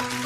Bonsoir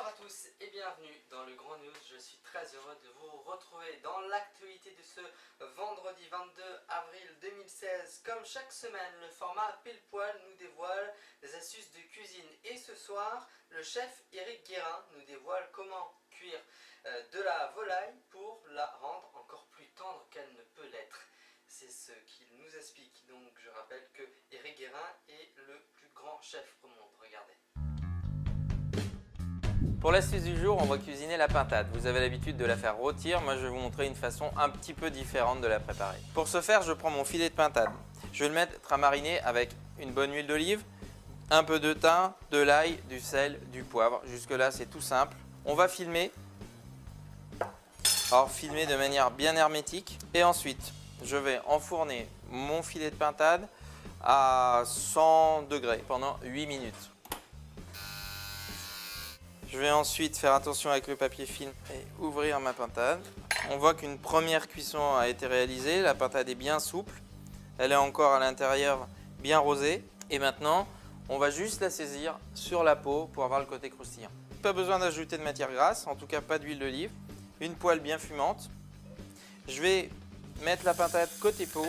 à tous et bienvenue dans le Grand News. Je suis très heureux de vous retrouver dans l'actualité de ce vendredi 22 avril 2016. Comme chaque semaine, le format pile poil nous dévoile des astuces de cuisine. Et ce soir, le chef Éric Guérin nous dévoile comment cuire de la volaille pour la rendre encore plus tendre qu'elle ne peut l'être. C'est ce qu'il nous explique. Donc je rappelle que Éric Guérin est le plus grand chef au monde. Regardez. Pour l'astuce du jour, on va cuisiner la pintade. Vous avez l'habitude de la faire rôtir, moi je vais vous montrer une façon un petit peu différente de la préparer. Pour ce faire, je prends mon filet de pintade. Je vais le mettre à mariner avec une bonne huile d'olive, un peu de thym, de l'ail, du sel, du poivre. Jusque là c'est tout simple. On va filmer. Alors filmer de manière bien hermétique. Et ensuite, je vais enfourner mon filet de pintade à 100 degrés pendant 8 minutes. Je vais ensuite faire attention avec le papier film et ouvrir ma pintade. On voit qu'une première cuisson a été réalisée. La pintade est bien souple. Elle est encore à l'intérieur bien rosée. Et maintenant, on va juste la saisir sur la peau pour avoir le côté croustillant. Pas besoin d'ajouter de matière grasse, en tout cas pas d'huile d'olive. Une poêle bien fumante. Je vais mettre la pintade côté peau,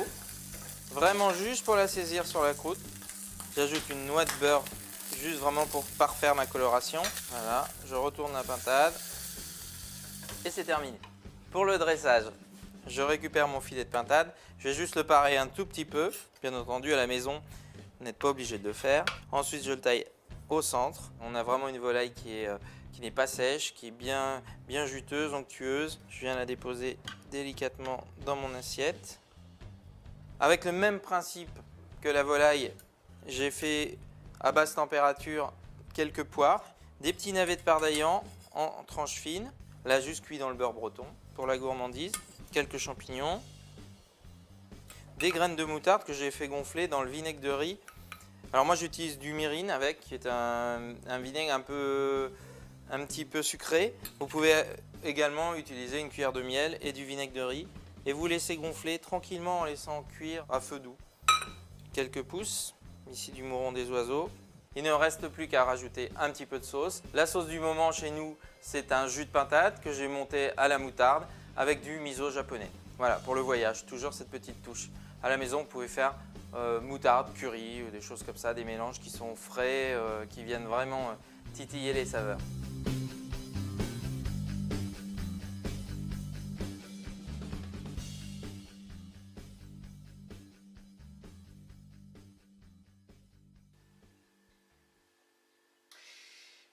vraiment juste pour la saisir sur la croûte. J'ajoute une noix de beurre juste vraiment pour parfaire ma coloration. Voilà, je retourne la pintade et c'est terminé. Pour le dressage, je récupère mon filet de pintade. Je vais juste le parer un tout petit peu. Bien entendu, à la maison, vous n'êtes pas obligé de le faire. Ensuite, je le taille au centre. On a vraiment une volaille qui n'est pas sèche, qui est bien juteuse, onctueuse. Je viens la déposer délicatement dans mon assiette. Avec le même principe que la volaille, j'ai fait à basse température quelques poires, des petits navets de pardaillan en tranches fines, là juste cuit dans le beurre breton pour la gourmandise, quelques champignons, des graines de moutarde que j'ai fait gonfler dans le vinaigre de riz. Alors moi j'utilise du myrrhine avec, qui est un vinaigre un petit peu sucré. Vous pouvez également utiliser une cuillère de miel et du vinaigre de riz et vous laissez gonfler tranquillement en laissant cuire à feu doux. Quelques pouces. Ici du mouron des oiseaux. Il ne reste plus qu'à rajouter un petit peu de sauce. La sauce du moment chez nous, c'est un jus de pintade que j'ai monté à la moutarde avec du miso japonais. Voilà, pour le voyage, toujours cette petite touche. À la maison, vous pouvez faire moutarde, curry, des choses comme ça, des mélanges qui sont frais, qui viennent vraiment titiller les saveurs.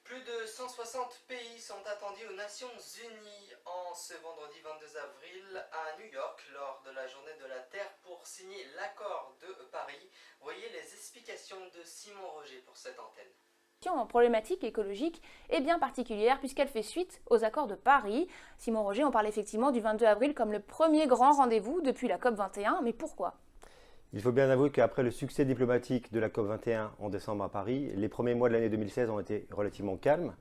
Plus de 160 pays sont attendus aux Nations Unies en ce vendredi 22 avril à New York lors de la Journée de la Terre pour signer l'accord de Paris. Voyez les explications de Simon Roger pour cette antenne. En problématique écologique est bien particulière puisqu'elle fait suite aux accords de Paris. Simon Roger, on parle effectivement du 22 avril comme le premier grand rendez-vous depuis la COP21, mais pourquoi ? Il faut bien avouer qu'après le succès diplomatique de la COP21 en décembre à Paris, les premiers mois de l'année 2016 ont été relativement calmes.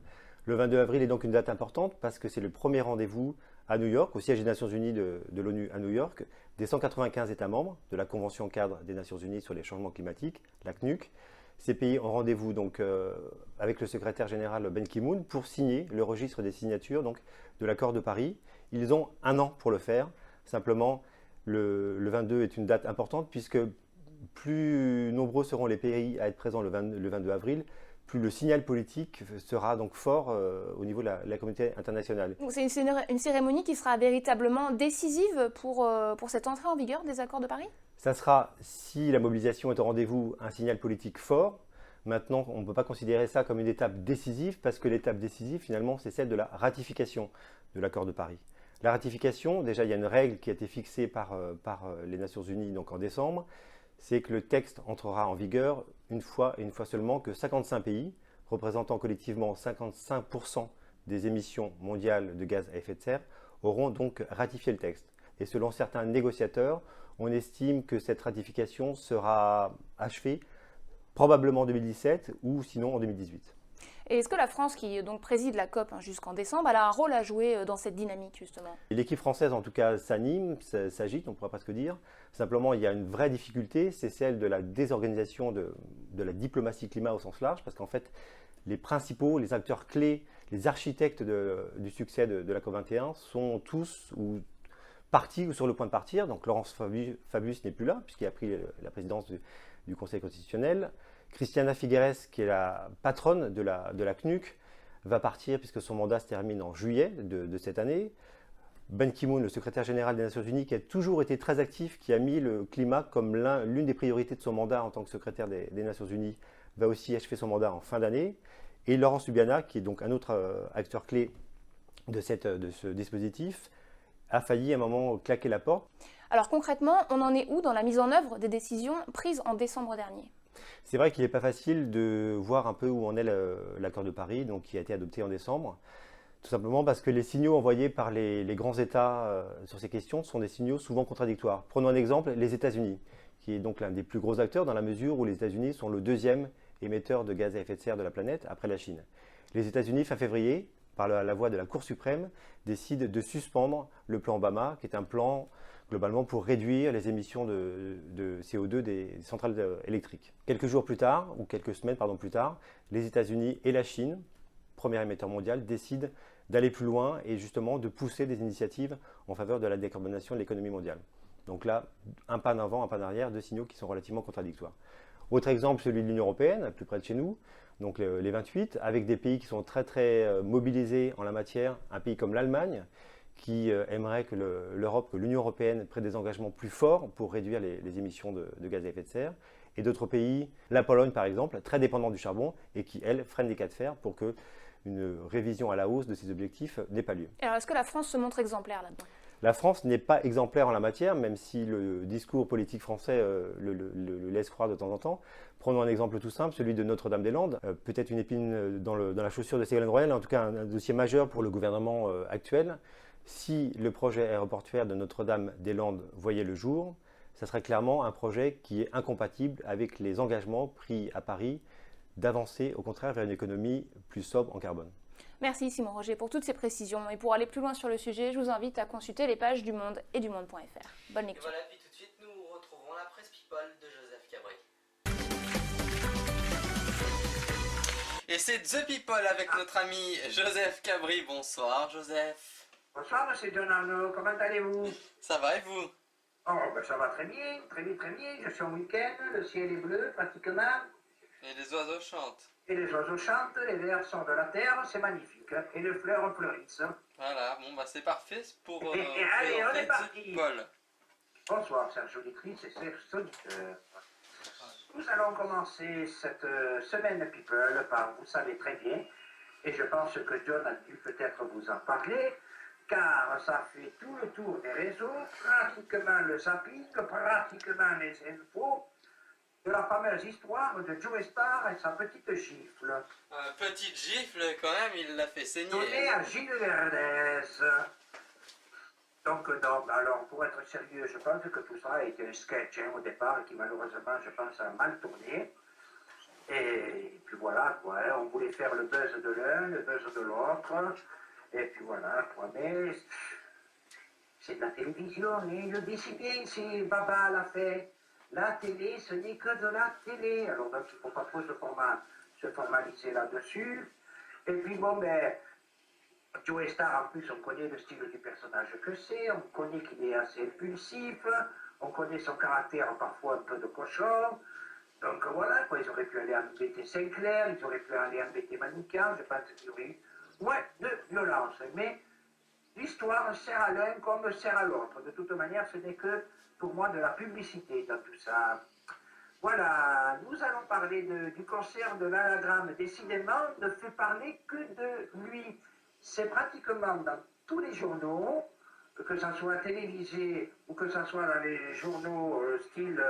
Le 22 avril est donc une date importante parce que c'est le premier rendez-vous à New York, au siège des Nations Unies de l'ONU à New York, des 195 États membres de la Convention cadre des Nations Unies sur les changements climatiques, la CNUC. Ces pays ont rendez-vous donc avec le secrétaire général Ban Ki-moon pour signer le registre des signatures donc, de l'accord de Paris. Ils ont un an pour le faire. Simplement, le 22 est une date importante puisque plus nombreux seront les pays à être présents le 22 avril, plus le signal politique sera donc fort au niveau de la communauté internationale. C'est une cérémonie qui sera véritablement décisive pour cette entrée en vigueur des accords de Paris ? Ça sera, si la mobilisation est au rendez-vous, un signal politique fort. Maintenant, on ne peut pas considérer ça comme une étape décisive parce que l'étape décisive, finalement, c'est celle de la ratification de l'accord de Paris. La ratification, déjà, il y a une règle qui a été fixée par les Nations Unies donc en décembre, c'est que le texte entrera en vigueur une fois et une fois seulement que 55 pays, représentant collectivement 55% des émissions mondiales de gaz à effet de serre, auront donc ratifié le texte. Et selon certains négociateurs, on estime que cette ratification sera achevée probablement en 2017 ou sinon en 2018. Et est-ce que la France, qui donc préside la COP jusqu'en décembre, elle a un rôle à jouer dans cette dynamique justement? L'équipe française, en tout cas, s'anime, s'agite, on pourrait presque dire. Simplement, il y a une vraie difficulté, c'est celle de la désorganisation de la diplomatie climat au sens large, parce qu'en fait, les principaux, les acteurs clés, les architectes du succès de la COP21 sont tous ou partis ou sur le point de partir. Donc Laurence Fabius n'est plus là, puisqu'il a pris la présidence du Conseil constitutionnel. Christiana Figueres, qui est la patronne de la CNUC, va partir puisque son mandat se termine en juillet de cette année. Ban Ki-moon, le secrétaire général des Nations Unies, qui a toujours été très actif, qui a mis le climat comme l'une des priorités de son mandat en tant que secrétaire des Nations Unies, va aussi achever son mandat en fin d'année. Et Laurence Lubiana, qui est donc un autre acteur clé de ce dispositif, a failli à un moment claquer la porte. Alors concrètement, on en est où dans la mise en œuvre des décisions prises en décembre dernier? C'est vrai qu'il n'est pas facile de voir un peu où en est l'accord de Paris, donc qui a été adopté en décembre. Tout simplement parce que les signaux envoyés par les grands États sur ces questions sont des signaux souvent contradictoires. Prenons un exemple, les États-Unis, qui est donc l'un des plus gros acteurs dans la mesure où les États-Unis sont le deuxième émetteur de gaz à effet de serre de la planète après la Chine. Les États-Unis, fin février, par la voie de la Cour suprême, décident de suspendre le plan Obama, qui est un plan globalement pour réduire les émissions de CO2 des centrales électriques. Quelques jours plus tard, ou quelques semaines plus tard, les États-Unis et la Chine, premier émetteur mondial, décident d'aller plus loin et justement de pousser des initiatives en faveur de la décarbonation de l'économie mondiale. Donc là, un pas en avant, un pas en arrière, deux signaux qui sont relativement contradictoires. Autre exemple, celui de l'Union européenne, plus près de chez nous, donc les 28, avec des pays qui sont très mobilisés en la matière, un pays comme l'Allemagne, qui aimerait que l'Europe, que l'Union européenne prenne des engagements plus forts pour réduire les émissions de gaz à effet de serre, et d'autres pays, la Pologne par exemple, très dépendante du charbon, et qui, elle, freine des cas de fer pour qu'une révision à la hausse de ces objectifs n'ait pas lieu. Alors est-ce que la France se montre exemplaire là-dedans? La France n'est pas exemplaire en la matière, même si le discours politique français le laisse croire de temps en temps. Prenons un exemple tout simple, celui de Notre-Dame-des-Landes. Peut-être une épine dans la chaussure de Ségolène Royal, en tout cas un dossier majeur pour le gouvernement actuel. Si le projet aéroportuaire de Notre-Dame-des-Landes voyait le jour, ça serait clairement un projet qui est incompatible avec les engagements pris à Paris d'avancer au contraire vers une économie plus sobre en carbone. Merci Simon Roger pour toutes ces précisions. Et pour aller plus loin sur le sujet, je vous invite à consulter les pages du Monde et du Monde.fr. Bonne lecture. Et voilà, puis tout de suite, nous retrouverons la presse people de Joseph Cabri. Et c'est The People avec notre ami Joseph Cabri. Bonsoir Joseph. Bonsoir, monsieur John Arnaud, comment allez-vous? Ça va et vous? Oh, ben ça va très bien, très bien, très bien. Je suis en week-end, le ciel est bleu pratiquement. Et les oiseaux chantent. Et les oiseaux chantent, les vers sortent de la terre, c'est magnifique. Et les fleurs fleurissent. Voilà, bon bah c'est parfait pour allez, on est présenter parti. The People. Bonsoir, Serge auditrice et Serge auditeur. Nous allons commencer cette semaine People par, vous savez très bien, et je pense que John a dû peut-être vous en parler, car ça fait tout le tour des réseaux, pratiquement le zapping, pratiquement les infos, de la fameuse histoire de Joe Star et sa petite gifle. Petite gifle quand même, il l'a fait saigner. Donnée à Gilles Verdez. Donc, alors, pour être sérieux, je pense que tout ça a été un sketch au départ, qui malheureusement, je pense, a mal tourné. Et puis voilà, quoi, hein, on voulait faire le buzz de l'un, le buzz de l'autre. Et puis voilà, quoi, mais c'est de la télévision, et je dis si bien, si Baba l'a fait. La télé, ce n'est que de la télé. Alors donc, il ne faut pas trop se formaliser là-dessus. Et puis bon, ben, Joe Star, en plus, on connaît le style du personnage que c'est, on connaît qu'il est assez impulsif, on connaît son caractère parfois un peu de cochon. Donc voilà, quoi, ils auraient pu aller embêter Sinclair, ils auraient pu aller embêter Manica, je pense qu'il y aurait eu de violence. Mais l'histoire sert à l'un comme sert à l'autre. De toute manière, ce n'est que pour moi de la publicité dans tout ça. Voilà, nous allons parler du concert de l'anagramme. Décidément, ne fait parler que de lui. C'est pratiquement dans tous les journaux, que ça soit télévisé ou que ça soit dans les journaux style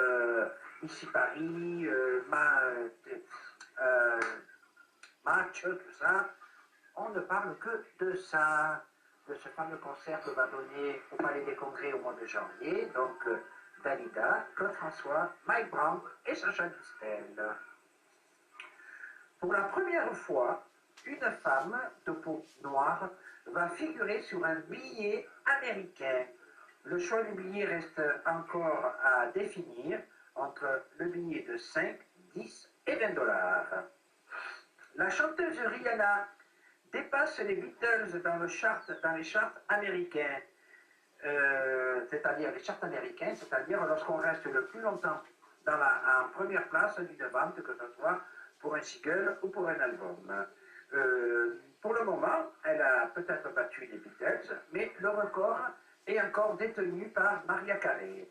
Ici Paris, Match, tout ça, on ne parle que de ça, de ce fameux concert que va donner au Palais des Congrès au mois de janvier, donc Dalida, Claude François, Mike Brown et Sacha Distel. Pour la première fois, une femme de peau noire va figurer sur un billet américain. Le choix du billet reste encore à définir entre le billet de 5, 10 et 20 $. La chanteuse Rihanna dépasse les Beatles dans les charts américains. C'est-à-dire les charts américains, c'est-à-dire lorsqu'on reste le plus longtemps en première place d'une vente, que ce soit pour un single ou pour un album. Pour le moment, elle a peut-être battu les Beatles, mais le record est encore détenu par Mariah Carey.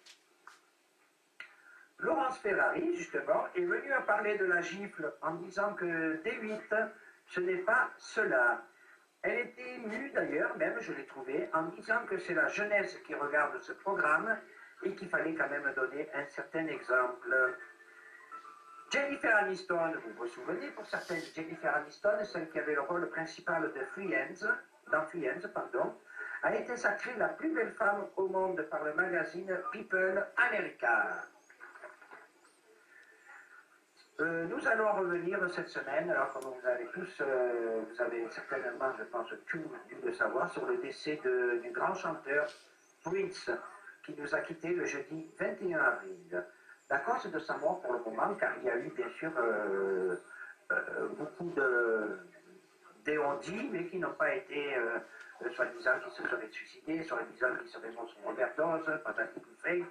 Laurence Ferrari, justement, est venue à parler de la gifle en disant que D8, ce n'est pas cela. Elle était émue d'ailleurs, même je l'ai trouvé, en disant que c'est la jeunesse qui regarde ce programme et qu'il fallait quand même donner un certain exemple. Jennifer Aniston, vous vous souvenez pour certaines, Jennifer Aniston, celle qui avait le rôle principal de dans Friends, a été sacrée la plus belle femme au monde par le magazine People America. Nous allons revenir cette semaine, alors comme vous avez tous, vous avez certainement, je pense, tout dû le savoir, sur le décès du grand chanteur Prince, qui nous a quittés le jeudi 21 avril. La cause de sa mort pour le moment, car il y a eu bien sûr beaucoup d'éondits, mais qui n'ont pas été, soi-disant qu'ils se seraient suicidés, soi-disant qu'ils seraient morts sur overdose, patati pouffé.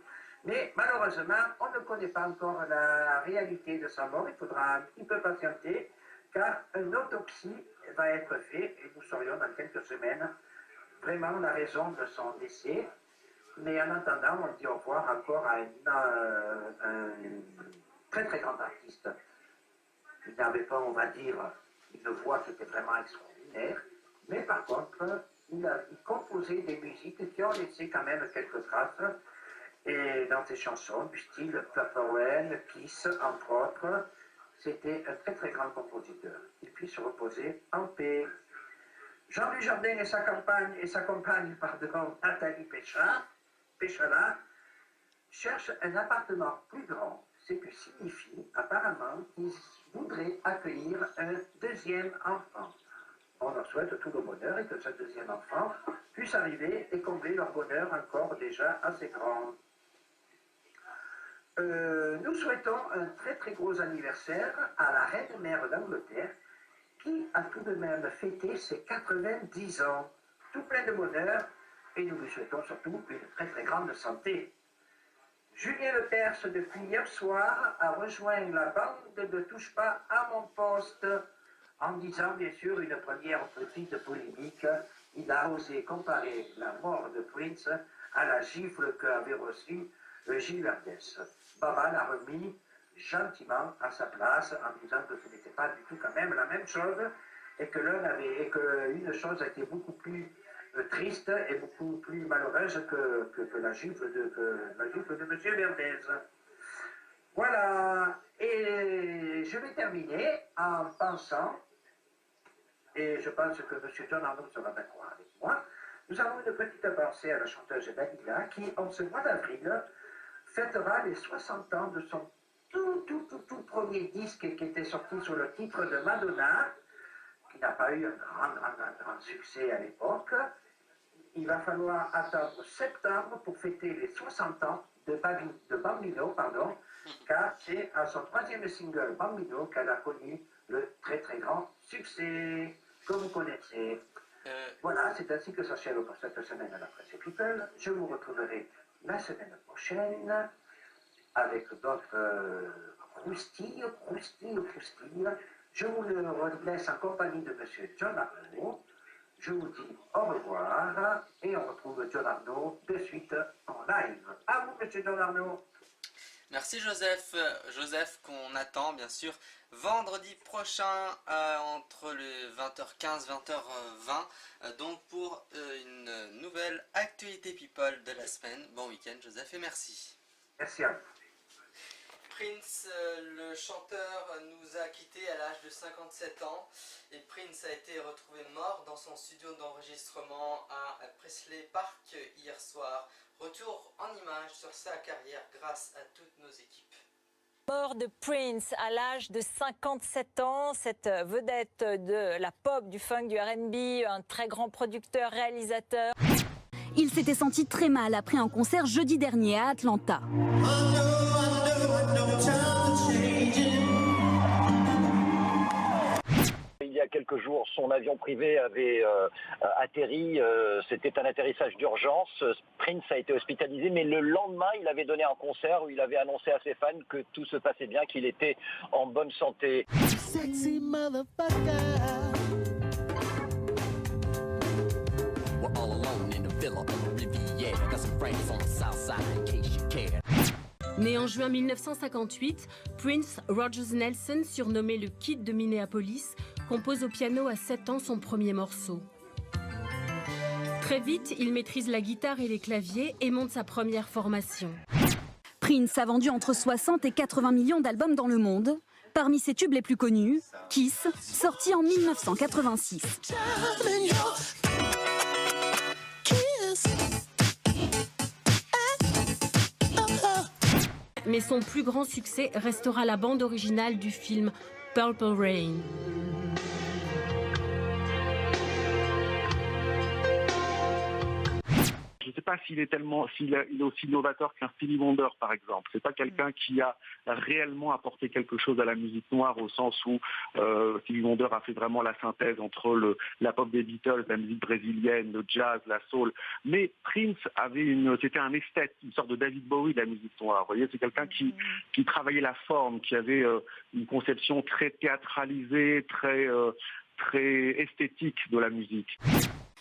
Mais malheureusement, on ne connaît pas encore la réalité de sa mort. Il faudra un petit peu patienter, car une autopsie va être faite et nous saurions dans quelques semaines vraiment la raison de son décès. Mais en attendant, on dit au revoir encore à un très très grand artiste. Il n'avait pas, on va dire, une voix qui était vraiment extraordinaire, mais par contre, il composait des musiques qui ont laissé quand même quelques traces. Et dans ses chansons, du style Purple Rain, Kiss, entre autres, c'était un très très grand compositeur. Il puisse se reposer en paix. Jean Dujardin et sa compagne, Nathalie Péchala, cherchent un appartement plus grand, ce qui signifie apparemment qu'ils voudraient accueillir un deuxième enfant. On leur souhaite tout le bonheur et que ce deuxième enfant puisse arriver et combler leur bonheur encore déjà assez grand. Nous souhaitons un très très gros anniversaire à la reine-mère d'Angleterre qui a tout de même fêté ses 90 ans. Tout plein de bonheur et nous lui souhaitons surtout une très très grande santé. Julien Lepers, depuis hier soir, a rejoint la bande de Touche pas à mon poste en disant bien sûr une première petite polémique. Il a osé comparer la mort de Prince à la gifle qu'avait reçue Gilles Verdès. Baba l'a remis gentiment à sa place en disant que ce n'était pas du tout quand même la même chose et que une chose était beaucoup plus triste et beaucoup plus malheureuse que la gifle de M. Verdès. Voilà, et je vais terminer en pensant, et je pense que M. John Arnaud sera d'accord avec moi, nous avons une petite pensée à la chanteuse Dalila qui, en ce mois d'avril, fêtera les 60 ans de son tout premier disque qui était sorti sous le titre de Madonna, qui n'a pas eu un grand succès à l'époque. Il va falloir attendre septembre pour fêter les 60 ans de Bambino, car c'est à son troisième single Bambino qu'elle a connu le très très grand succès que vous connaissez. Voilà, c'est ainsi que s'achève pour cette semaine à la presse People. Je vous retrouverai la semaine prochaine avec d'autres croustilles. Je vous laisse en compagnie de M. John Arnaud. Je vous dis au revoir et on retrouve John Arnaud de suite en live. À vous, M. John Arnaud. Merci Joseph. Joseph qu'on attend bien sûr vendredi prochain entre le 20h15 20h20 donc pour une nouvelle actualité people de la semaine. Bon week-end Joseph et merci. Merci à vous. Prince, le chanteur, nous a quittés à l'âge de 57 ans et Prince a été retrouvé mort dans son studio d'enregistrement à Presley Park hier soir. Retour en images sur sa carrière grâce à toutes nos équipes. Mort de Prince à l'âge de 57 ans, cette vedette de la pop, du funk, du R&B, un très grand producteur, réalisateur. Il s'était senti très mal après un concert jeudi dernier à Atlanta. Il y a quelques jours, son avion privé avait atterri, c'était un atterrissage d'urgence. Prince a été hospitalisé, mais le lendemain, il avait donné un concert où il avait annoncé à ses fans que tout se passait bien, qu'il était en bonne santé. Sexy motherfucker. We're all alone in a villa on the Riviera. Got some friends on the south side in case you care. Né en juin 1958, Prince Rogers Nelson, surnommé le Kid de Minneapolis, compose au piano à 7 ans son premier morceau. Très vite, il maîtrise la guitare et les claviers et monte sa première formation. Prince a vendu entre 60 et 80 millions d'albums dans le monde. Parmi ses tubes les plus connus, Kiss, sorti en 1986. Mais son plus grand succès restera la bande originale du film Purple Rain. Je ne sais pas s'il est aussi novateur qu'un Stevie Wonder, par exemple. C'est pas quelqu'un qui a réellement apporté quelque chose à la musique noire au sens où Stevie Wonder a fait vraiment la synthèse entre la pop des Beatles, la musique brésilienne, le jazz, la soul. Mais Prince c'était un esthète, une sorte de David Bowie de la musique noire. Vous voyez, c'est quelqu'un qui travaillait la forme, qui avait une conception très théâtralisée, très esthétique de la musique.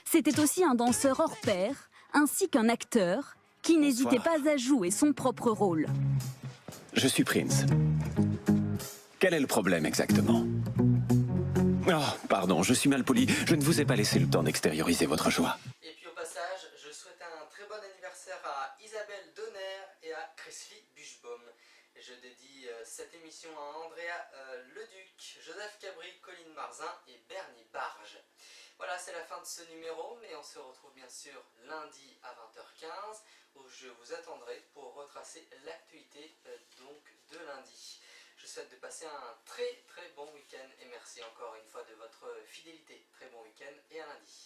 C'était aussi un danseur hors pair, ainsi qu'un acteur qui n'hésitait pas à jouer son propre rôle. Je suis Prince. Quel est le problème exactement? Oh, pardon, je suis mal poli. Je ne vous ai pas laissé le temps d'extérioriser votre joie. Et puis au passage, je souhaite un très bon anniversaire à Isabelle Donner et à Chrisley Buchbaum. Et je dédie cette émission à Andrea Leduc, Joseph Cabri, Colline Marzin et Bernie Barge. Voilà, c'est la fin de ce numéro, mais on se retrouve bien sûr lundi à 20h15 où je vous attendrai pour retracer l'actualité donc de lundi. Je souhaite de passer un très très bon week-end et merci encore une fois de votre fidélité. Très bon week-end et à lundi.